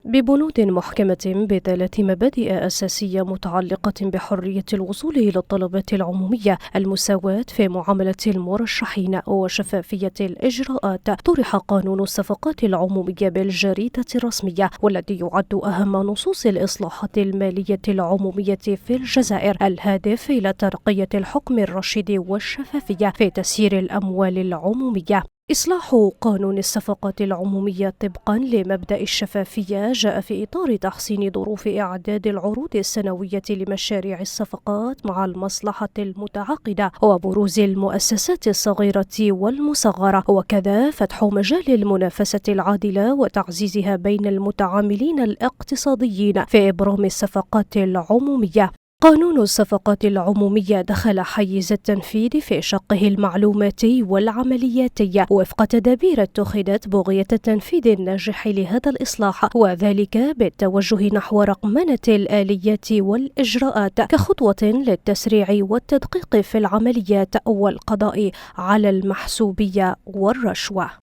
ببنود محكمة بثلاث مبادئ أساسية متعلقة بحرية الوصول إلى الطلبات العمومية، المساواة في معاملة المرشحين، وشفافية الإجراءات، طرح قانون الصفقات العمومية بالجريدة الرسمية، والذي يعد أهم نصوص الإصلاحات المالية العمومية في الجزائر، الهادف إلى ترقية الحكم الرشيد والشفافية في تسيير الأموال العمومية. إصلاح قانون الصفقات العمومية طبقا لمبدأ الشفافية جاء في إطار تحسين ظروف إعداد العروض السنوية لمشاريع الصفقات مع المصلحة المتعاقدة، وبروز المؤسسات الصغيرة والمصغرة، وكذا فتح مجال المنافسة العادلة وتعزيزها بين المتعاملين الاقتصاديين في إبرام الصفقات العمومية. قانون الصفقات العمومية دخل حيز التنفيذ في شقه المعلوماتي والعملياتي وفق تدابير اتخذت بغية التنفيذ الناجح لهذا الإصلاح، وذلك بالتوجه نحو رقمنة الآليات والإجراءات كخطوة للتسريع والتدقيق في العمليات والقضاء على المحسوبية والرشوة.